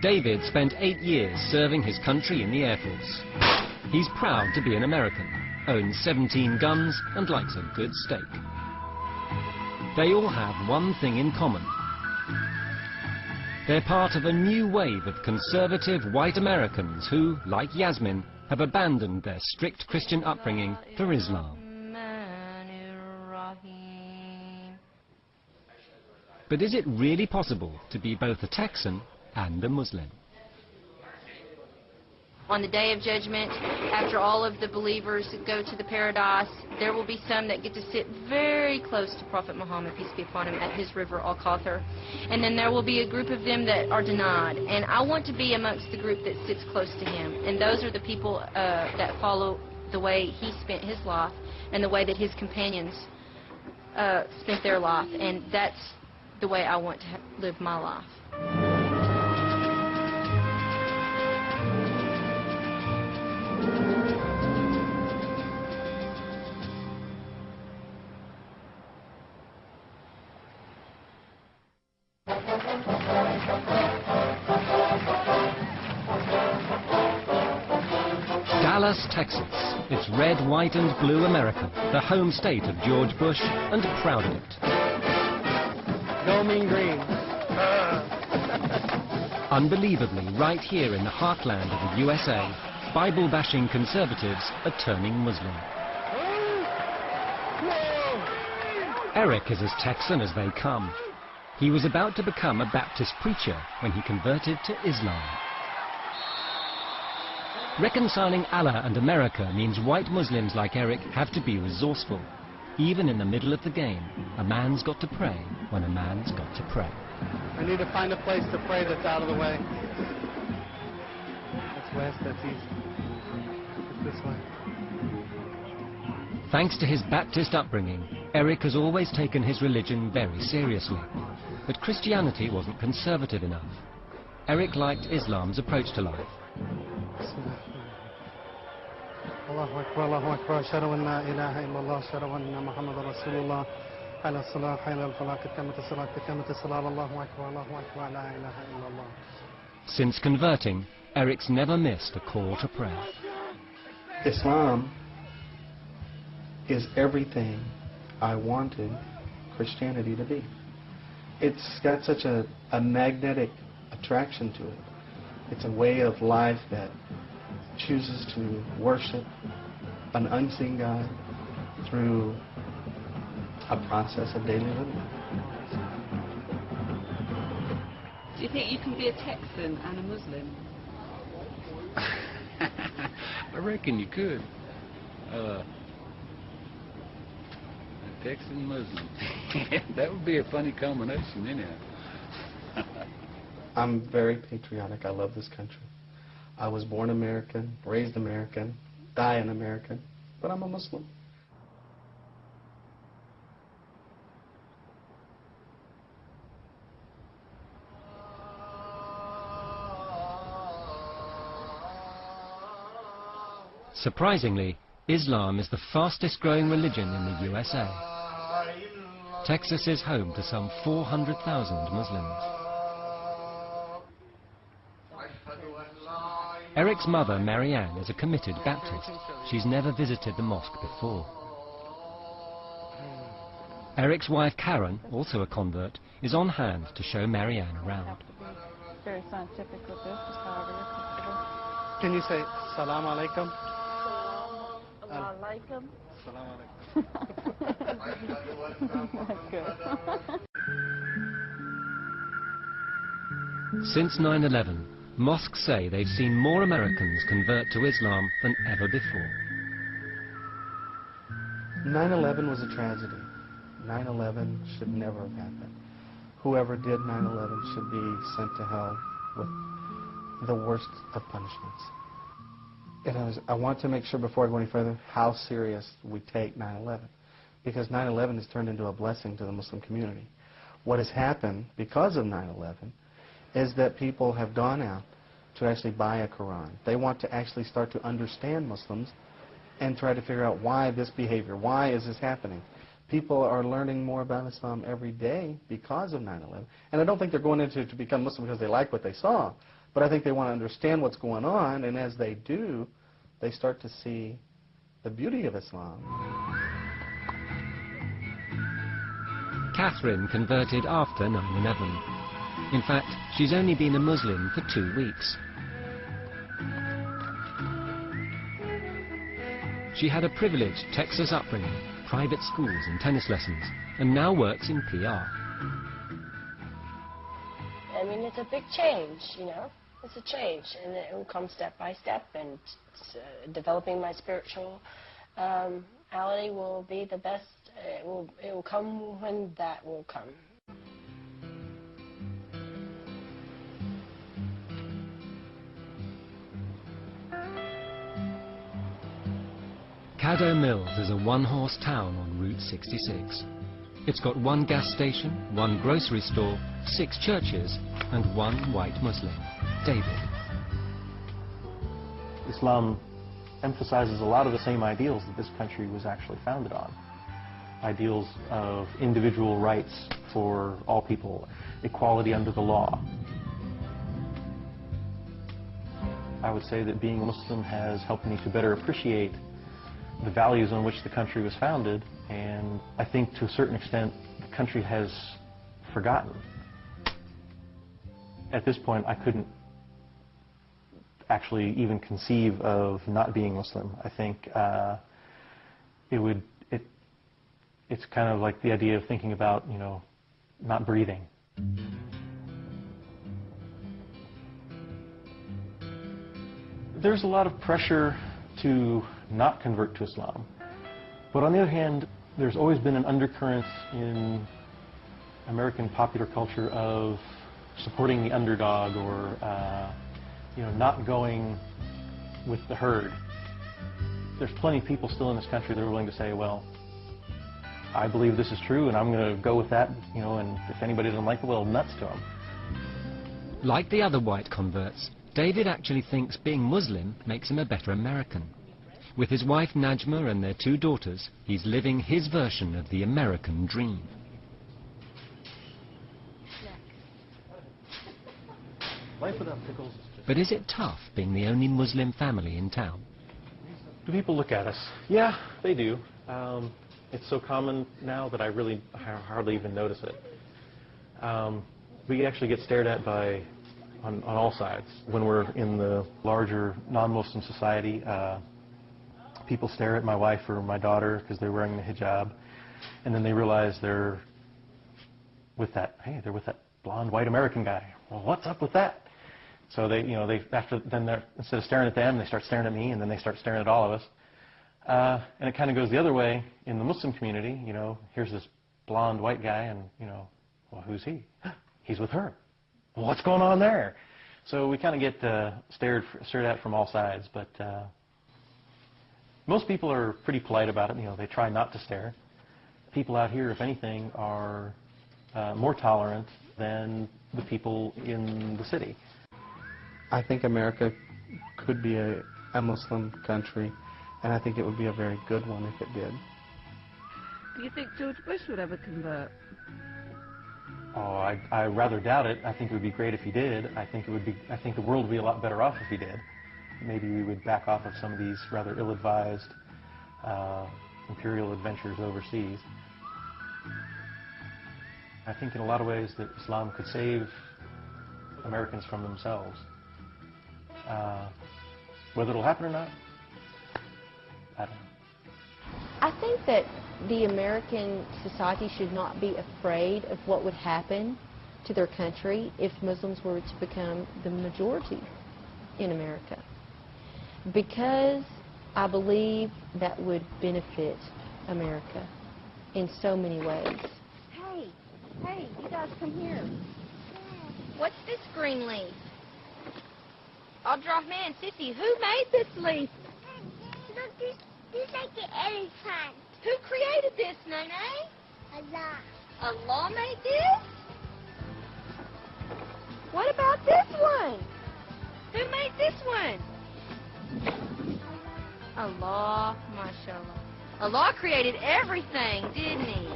David spent 8 years serving his country in the Air Force. He's proud to be an American, owns 17 guns and likes a good steak. They all have one thing in common. They're part of a new wave of conservative white Americans who, like Yasmin, have abandoned their strict Christian upbringing for Islam. But is it really possible to be both a Texan and a Muslim? On the Day of Judgment, after all of the believers go to the paradise, there will be some that get to sit very close to Prophet Muhammad, peace be upon him, at his river Al-Kawthar. And then there will be a group of them that are denied. And I want to be amongst the group that sits close to him. And those are the people that follow the way he spent his life and the way that his companions spent their life. And that's the way I want to live my life. Dallas, Texas. It's red, white and blue America, the home state of George Bush, and proud of it. Go Mean Green. Unbelievably, right here in the heartland of the USA, Bible-bashing conservatives are turning Muslim. Eric is as Texan as they come. He was about to become a Baptist preacher when he converted to Islam. Reconciling Allah and America means white Muslims like Eric have to be resourceful. Even in the middle of the game, a man's got to pray when a man's got to pray. I need to find a place to pray that's out of the way. That's west, that's east. It's this way. Thanks to his Baptist upbringing, Eric has always taken his religion very seriously. But Christianity wasn't conservative enough. Eric liked Islam's approach to life. Allahu Akbar, Allahu Akbar, ashhadu an la ilaha illallah, ashhadu anna Muhammadan Rasulullah, ala salah, ala al-falah, qad qamat as-salat, qad qamat as-salat, Allahu Akbar, la ilaha illallah. Since converting, Eric's never missed a call to prayer. Islam is everything I wanted Christianity to be. It's got such a magnetic attraction to it. It's a way of life that chooses to worship an unseen God through a process of daily living. Do you think you can be a Texan and a Muslim? I reckon you could. A Texan Muslim. That would be a funny combination, anyhow. I'm very patriotic. I love this country. I was born American, raised American, die an American, but I'm a Muslim. Surprisingly, Islam is the fastest growing religion in the USA. Texas is home to some 400,000 Muslims. Eric's mother, Marianne, is a committed Baptist. She's never visited the mosque before. Eric's wife, Karen, also a convert, is on hand to show Marianne around. Very scientific with this, just however you're comfortable. Can you say salam alaikum? Alaikum. Salam alaikum. That's good. Since 9/11, mosques say they've seen more Americans convert to Islam than ever before. 9/11 was a tragedy. 9/11 should never have happened. Whoever did 9/11 should be sent to hell with the worst of punishments. And I want to make sure before I go any further how serious we take 9/11, because 9/11 has turned into a blessing to the Muslim community. What has happened because of 9/11 is that people have gone out to actually buy a Quran. They want to actually start to understand Muslims and try to figure out why this behavior, why is this happening. People are learning more about Islam every day because of 9/11. And I don't think they're going into it to become Muslim because they like what they saw, But I think they want to understand what's going on, and as they do, they start to see the beauty of Islam. Catherine converted after 9/11. In fact, she's only been a Muslim for 2 weeks. She had a privileged Texas upbringing, private schools and tennis lessons, and now works in PR. I mean, it's a big change, you know. It's a change, and it will come step by step, and developing my spirituality will be the best. It will come when that will come. Caddo Mills is a one-horse town on Route 66. It's got 1 gas station, 1 grocery store, 6 churches, and 1 white Muslim, David. Islam emphasizes a lot of the same ideals that this country was actually founded on. Ideals of individual rights for all people, equality under the law. I would say that being a Muslim has helped me to better appreciate the values on which the country was founded, and I think to a certain extent the country has forgotten. At this point I couldn't actually even conceive of not being Muslim. I think it's kind of like the idea of thinking about, you know, not breathing. There's a lot of pressure to not convert to Islam. But on the other hand, there's always been an undercurrent in American popular culture of supporting the underdog, or you know, not going with the herd. There's plenty of people still in this country that are willing to say, well, I believe this is true and I'm going to go with that, you know, and if anybody doesn't like it, well, nuts to them. Like the other white converts, David actually thinks being Muslim makes him a better American. With his wife Najma and their 2 daughters, he's living his version of the American dream. Life without pickles is just... But is it tough being the only Muslim family in town? Do people look at us? Yeah, they do. It's so common now that I hardly even notice it. We actually get stared at on all sides. When we're in the larger non-Muslim society, people stare at my wife or my daughter because they're wearing the hijab, and then they realize they're with that blonde white American guy. Well, what's up with that? So they, you know, instead of staring at them, they start staring at me, and then they start staring at all of us. And it kind of goes the other way in the Muslim community. You know, here's this blonde white guy, and you know, well, who's he? He's with her. Well, what's going on there? So we kind of get stared at from all sides, but most people are pretty polite about it. You know, they try not to stare. People out here, if anything, are more tolerant than the people in the city. I think America could be a Muslim country, and I think it would be a very good one if it did. Do you think George Bush would ever convert? Oh, I rather doubt it. I think it would be great if he did. I think the world would be a lot better off if he did. Maybe we would back off of some of these rather ill-advised imperial adventures overseas. I think in a lot of ways that Islam could save Americans from themselves. Whether it'll happen or not, I don't know. I think that the American society should not be afraid of what would happen to their country if Muslims were to become the majority in America, because I believe that would benefit America in so many ways. Hey, you guys come here. What's this green leaf? I'll draw, man, Sissy, who made this leaf? Look, this is like an elephant. Who created this, Nene? Allah. Allah made this? What about this one? Who made this one? Allah, mashallah. Allah created everything, didn't he?